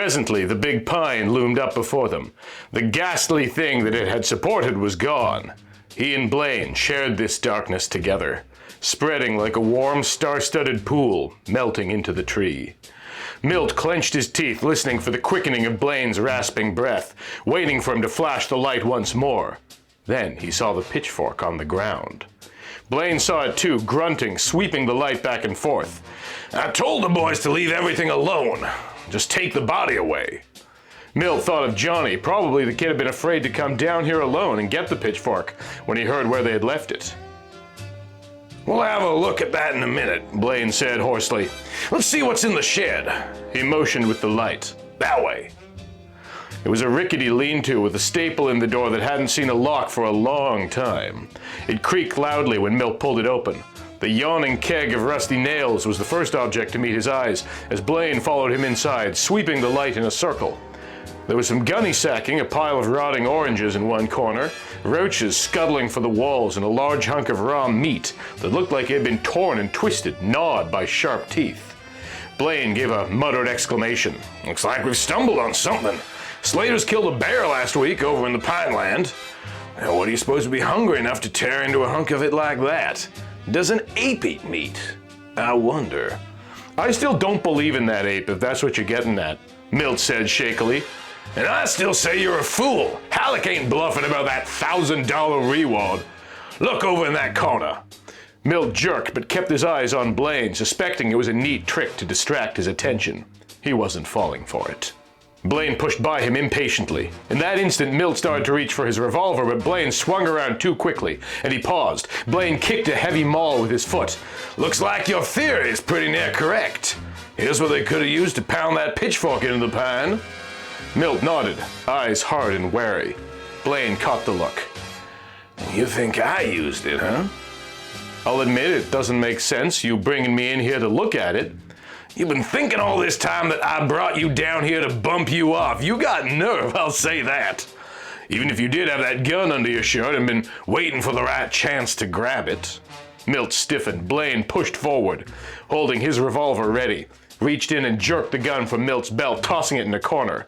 Presently, the big pine loomed up before them. The ghastly thing that it had supported was gone. He and Blaine shared this darkness together, spreading like a warm, star-studded pool, melting into the tree. Milt clenched his teeth, listening for the quickening of Blaine's rasping breath, waiting for him to flash the light once more. Then he saw the pitchfork on the ground. Blaine saw it too, grunting, sweeping the light back and forth. "I told the boys to leave everything alone. Just take the body away." Milt thought of Johnny. Probably the kid had been afraid to come down here alone and get the pitchfork when he heard where they had left it. "We'll have a look at that in a minute," Blaine said hoarsely. "Let's see what's in the shed." He motioned with the light. "That way." It was a rickety lean-to with a staple in the door that hadn't seen a lock for a long time. It creaked loudly when Milt pulled it open. The yawning keg of rusty nails was the first object to meet his eyes as Blaine followed him inside, sweeping the light in a circle. There was some gunny sacking, a pile of rotting oranges in one corner, roaches scuttling for the walls, and a large hunk of raw meat that looked like it had been torn and twisted, gnawed by sharp teeth. Blaine gave a muttered exclamation. "Looks like we've stumbled on something. Slater's killed a bear last week over in the Pineland. Now, what do you suppose to be hungry enough to tear into a hunk of it like that? Does an ape eat meat? I wonder." "I still don't believe in that ape, if that's what you're getting at," Milt said shakily. "And I still say you're a fool. Halleck ain't bluffing about that $1,000 reward. Look over in that corner." Milt jerked but kept his eyes on Blaine, suspecting it was a neat trick to distract his attention. He wasn't falling for it. Blaine pushed by him impatiently. In that instant, Milt started to reach for his revolver, but Blaine swung around too quickly, and he paused. Blaine kicked a heavy maul with his foot. "Looks like your theory is pretty near correct. Here's what they could have used to pound that pitchfork into the pine." Milt nodded, eyes hard and wary. Blaine caught the look. "You think I used it, huh?" "I'll admit it doesn't make sense, you bringing me in here to look at it." "You've been thinking all this time that I brought you down here to bump you off. You got nerve, I'll say that. Even if you did have that gun under your shirt and been waiting for the right chance to grab it." Milt stiffened. Blaine pushed forward, holding his revolver ready, reached in and jerked the gun from Milt's belt, tossing it in a corner.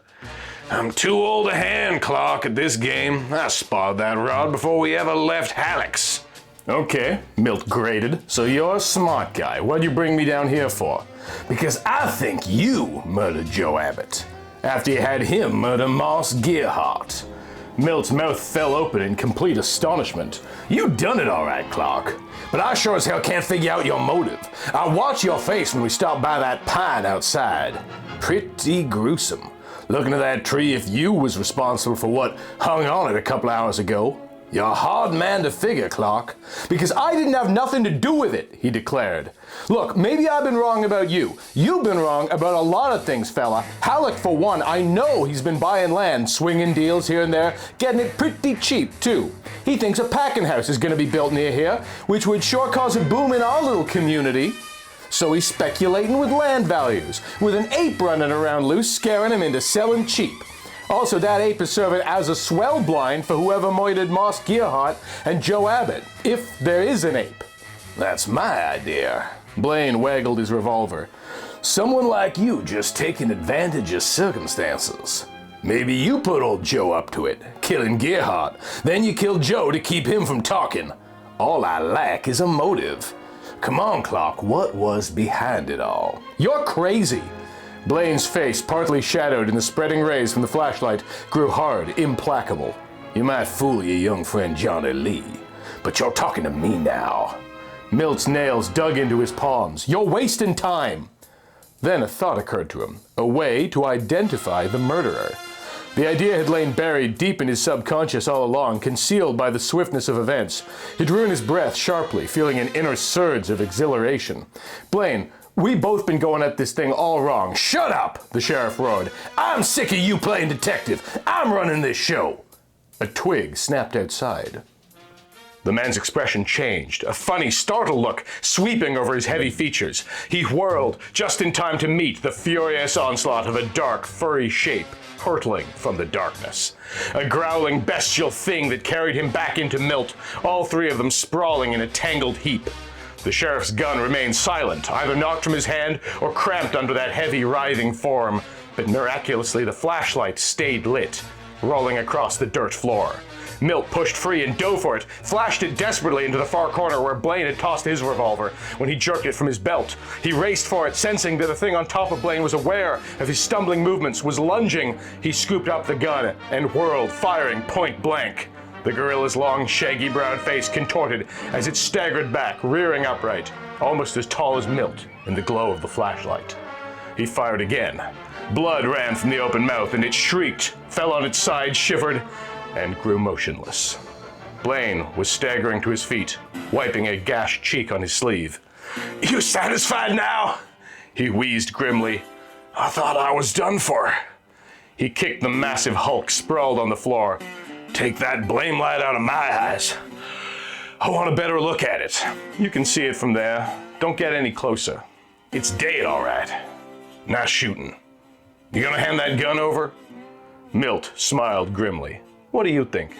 "I'm too old a hand, Clark, at this game. I spotted that rod before we ever left Halleck's." "Okay," Milt grated. "So you're a smart guy. What'd you bring me down here for?" "Because I think you murdered Joe Abbott, after you had him murder Moss Gerhard." Milt's mouth fell open in complete astonishment. "You done it all right, Clark. But I sure as hell can't figure out your motive. I watched your face when we stopped by that pine outside. Pretty gruesome. Looking at that tree if you was responsible for what hung on it a couple hours ago. You're a hard man to figure, Clark." "Because I didn't have nothing to do with it," he declared. "Look, maybe I've been wrong about you. You've been wrong about a lot of things, fella. Halleck, for one, I know he's been buying land, swinging deals here and there, getting it pretty cheap, too. He thinks a packing house is going to be built near here, which would sure cause a boom in our little community. So he's speculating with land values, with an ape running around loose, scaring him into selling cheap. Also, that ape is serving as a swell blind for whoever murdered Moss Gerhard and Joe Abbott, if there is an ape." "That's my idea." Blaine waggled his revolver. "Someone like you just taking advantage of circumstances. Maybe you put old Joe up to it, killing Gerhard. Then you killed Joe to keep him from talking. All I lack is a motive. Come on, Clark, what was behind it all?" "You're crazy." Blaine's face, partly shadowed in the spreading rays from the flashlight, grew hard, implacable. "You might fool your young friend Johnny Lee, but you're talking to me now." Milt's nails dug into his palms. "You're wasting time." Then a thought occurred to him, a way to identify the murderer. The idea had lain buried deep in his subconscious all along, concealed by the swiftness of events. He drew in his breath sharply, feeling an inner surge of exhilaration. "Blaine, we've both been going at this thing all wrong." "Shut up!" the sheriff roared. "I'm sick of you playing detective. I'm running this show." A twig snapped outside. The man's expression changed, a funny, startled look sweeping over his heavy features. He whirled just in time to meet the furious onslaught of a dark, furry shape hurtling from the darkness. A growling, bestial thing that carried him back into Milt, all three of them sprawling in a tangled heap. The sheriff's gun remained silent, either knocked from his hand or cramped under that heavy, writhing form. but miraculously the flashlight stayed lit, rolling across the dirt floor. Milt pushed free and dove for it, flashed it desperately into the far corner where Blaine had tossed his revolver when he jerked it from his belt. He raced for it, sensing that the thing on top of Blaine was aware of his stumbling movements, was lunging. He scooped up the gun and whirled, firing point blank. The gorilla's long, shaggy-browed face contorted as it staggered back, rearing upright, almost as tall as Milt in the glow of the flashlight. He fired again. Blood ran from the open mouth, and it shrieked, fell on its side, shivered, and grew motionless. Blaine was staggering to his feet, wiping a gashed cheek on his sleeve. "You satisfied now?" he wheezed grimly. "I thought I was done for." He kicked the massive hulk sprawled on the floor. "Take that blame light out of my eyes. I want a better look at it." "You can see it from there. Don't get any closer." "It's dead, all right. Now shooting. You gonna hand that gun over?" Milt smiled grimly. "What do you think?"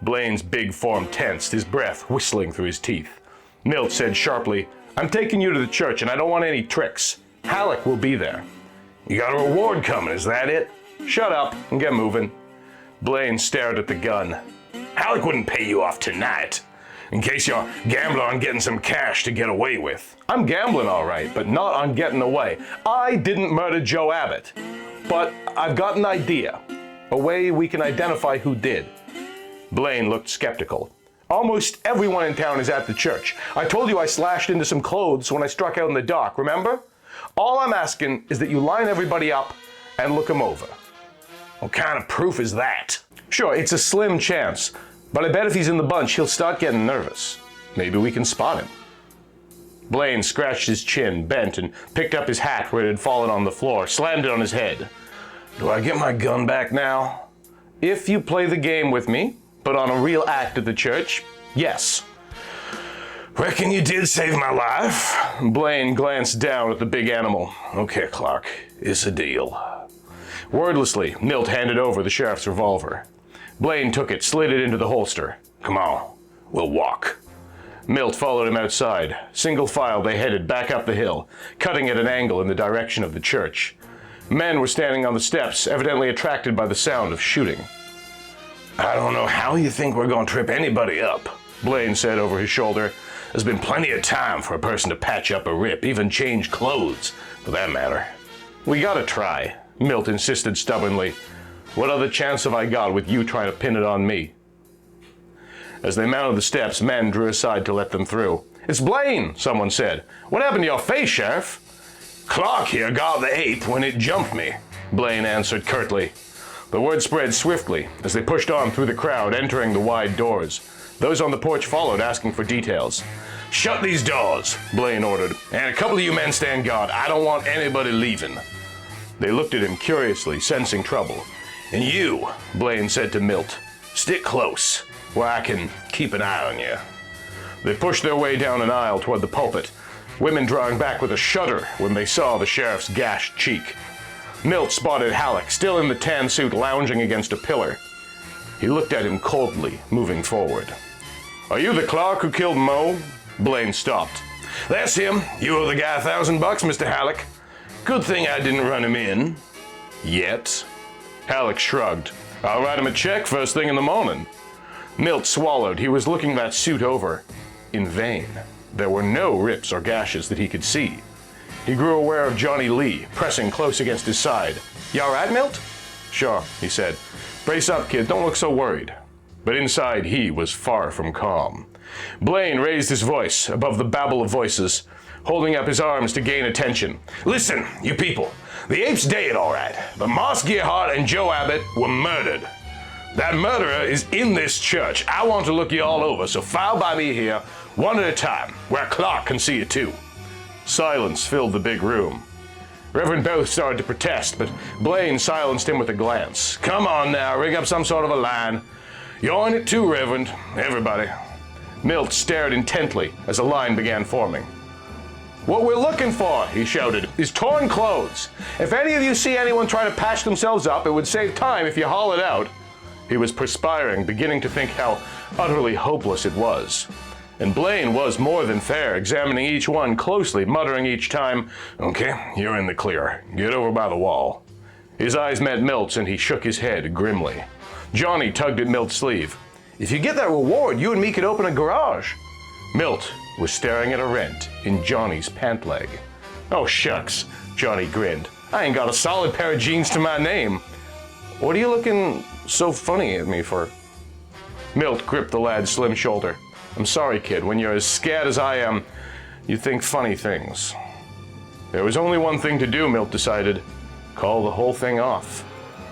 Blaine's big form tensed, his breath whistling through his teeth. Milt said sharply, "I'm taking you to the church and I don't want any tricks. Halleck will be there." "You got a reward coming, is that it?" "Shut up and get moving." Blaine stared at the gun. "Halleck wouldn't pay you off tonight, in case you're gambling on getting some cash to get away with." "I'm gambling all right, but not on getting away. I didn't murder Joe Abbott, but I've got an idea. A way we can identify who did." Blaine looked skeptical. "Almost everyone in town is at the church. I told you I slashed into some clothes when I struck out in the dock, remember? All I'm asking is that you line everybody up and look them over." "What kind of proof is that?" "Sure, it's a slim chance, but I bet if he's in the bunch, he'll start getting nervous. Maybe we can spot him." Blaine scratched his chin, bent, and picked up his hat where it had fallen on the floor, slammed it on his head. "Do I get my gun back now?" "If you play the game with me, but on a real act at the church, yes." "Reckon you did save my life?" Blaine glanced down at the big animal. "Okay, Clark, it's a deal." Wordlessly, Milt handed over the sheriff's revolver. Blaine took it, slid it into the holster. "Come on, we'll walk." Milt followed him outside. Single file they headed back up the hill, cutting at an angle in the direction of the church. Men were standing on the steps, evidently attracted by the sound of shooting. "I don't know how you think we're going to trip anybody up," Blaine said over his shoulder. "There's been plenty of time for a person to patch up a rip, even change clothes, for that matter." "We gotta try," Milt insisted stubbornly. "What other chance have I got with you trying to pin it on me?" As they mounted the steps, men drew aside to let them through. "It's Blaine," someone said. "What happened to your face, Sheriff?" "Clark here got the ape when it jumped me," Blaine answered curtly. The word spread swiftly as they pushed on through the crowd, entering the wide doors. Those on the porch followed, asking for details. "Shut these doors," Blaine ordered, "and a couple of you men stand guard. I don't want anybody leaving." They looked at him curiously, sensing trouble. "And you," Blaine said to Milt, "stick close, where I can keep an eye on you." They pushed their way down an aisle toward the pulpit, women drawing back with a shudder when they saw the sheriff's gashed cheek. Milt spotted Halleck, still in the tan suit, lounging against a pillar. He looked at him coldly, moving forward. "Are you the Clark who killed Mo?" Blaine stopped. "That's him. You owe the guy $1,000, Mr. Halleck. Good thing I didn't run him in." "Yet?" Halleck shrugged. "I'll write him a check first thing in the morning." Milt swallowed. He was looking that suit over. In vain. There were no rips or gashes that he could see. He grew aware of Johnny Lee, pressing close against his side. "You all right, Milt?" "Sure," he said. "Brace up, kid. Don't look so worried." But inside he was far from calm. Blaine raised his voice above the babble of voices, holding up his arms to gain attention. "Listen, you people. The ape's dead, all right, but Moss Gerhard and Joe Abbott were murdered. That murderer is in this church. I want to look you all over, so file by me here, one at a time, where Clark can see you too." Silence filled the big room. Reverend Booth started to protest, but Blaine silenced him with a glance. "Come on now, rig up some sort of a line. You're in it too, Reverend. Everybody." Milt stared intently as a line began forming. "What we're looking for," he shouted, "is torn clothes. If any of you see anyone trying to patch themselves up, it would save time if you haul it out." He was perspiring, beginning to think how utterly hopeless it was. And Blaine was more than fair, examining each one closely, muttering each time, "Okay, you're in the clear. Get over by the wall." His eyes met Milt's and he shook his head grimly. Johnny tugged at Milt's sleeve. "If you get that reward, you and me could open a garage." Milt was staring at a rent in Johnny's pant leg. "Oh, shucks," Johnny grinned. "I ain't got a solid pair of jeans to my name. What are you looking so funny at me for?" Milt gripped the lad's slim shoulder. "I'm sorry, kid. When you're as scared as I am, you think funny things." There was only one thing to do, Milt decided. Call the whole thing off.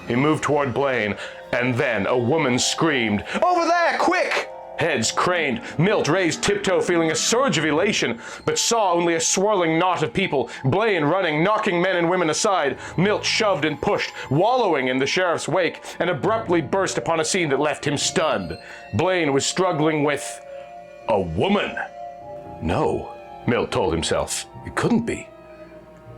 He moved toward Blaine, and then a woman screamed, "Over there, quick!" Heads craned. Milt raised tiptoe, feeling a surge of elation, but saw only a swirling knot of people, Blaine running, knocking men and women aside. Milt shoved and pushed, wallowing in the sheriff's wake, and abruptly burst upon a scene that left him stunned. Blaine was struggling with a woman. No, Milt told himself, it couldn't be.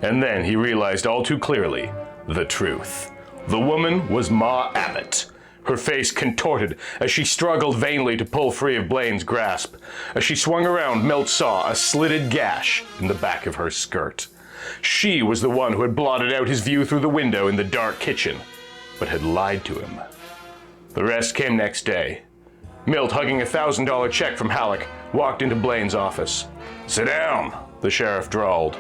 And then he realized all too clearly the truth. The woman was Ma Abbott. Her face contorted as she struggled vainly to pull free of Blaine's grasp. As she swung around, Milt saw a slitted gash in the back of her skirt. She was the one who had blotted out his view through the window in the dark kitchen, but had lied to him. The rest came next day. Milt, hugging a $1,000 check from Halleck, walked into Blaine's office. "Sit down," the sheriff drawled.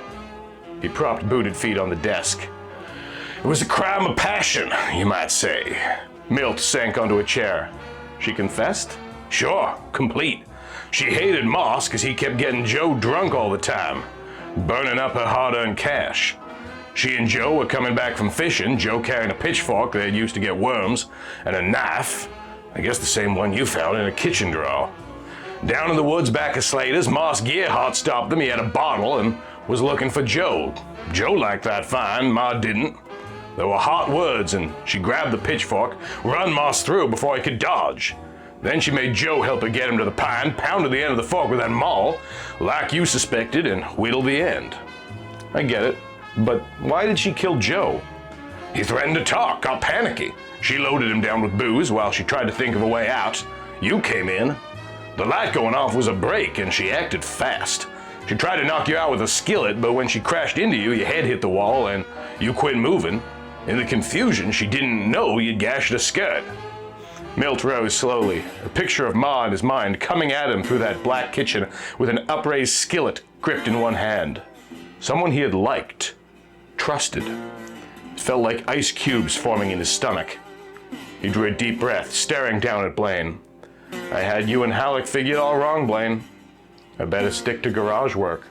He propped booted feet on the desk. "It was a crime of passion, you might say." Milt sank onto a chair. "She confessed?" "Sure, complete. She hated Moss because he kept getting Joe drunk all the time, burning up her hard-earned cash. She and Joe were coming back from fishing, Joe carrying a pitchfork they had used to get worms, and a knife, I guess the same one you found in a kitchen drawer. Down in the woods back of Slater's, Moss Gerhard stopped them. He had a bottle and was looking for Joe. Joe liked that fine, Ma didn't. There were hot words, and she grabbed the pitchfork, run Moss through before he could dodge. Then she made Joe help her get him to the pine, pounded the end of the fork with that maul, like you suspected, and wheedled the end." "I get it, but why did she kill Joe?" "He threatened to talk, got panicky. She loaded him down with booze while she tried to think of a way out. You came in. The light going off was a break, and she acted fast. She tried to knock you out with a skillet, but when she crashed into you, your head hit the wall, and you quit moving. In the confusion, she didn't know you'd gashed a skirt." Milt rose slowly, a picture of Ma in his mind coming at him through that black kitchen with an upraised skillet gripped in one hand. Someone he had liked, trusted. It felt like ice cubes forming in his stomach. He drew a deep breath, staring down at Blaine. "I had you and Halleck figured all wrong, Blaine. I better stick to garage work."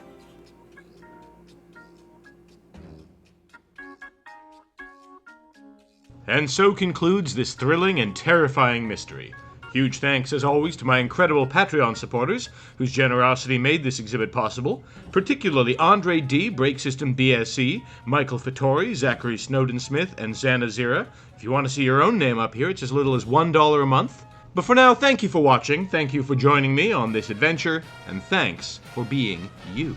And so concludes this thrilling and terrifying mystery. Huge thanks, as always, to my incredible Patreon supporters, whose generosity made this exhibit possible, particularly Andre D., Break System BSC, Michael Fattori, Zachary Snowden-Smith, and Xana Zira. If you want to see your own name up here, it's as little as $1 a month. But for now, thank you for watching, thank you for joining me on this adventure, and thanks for being you.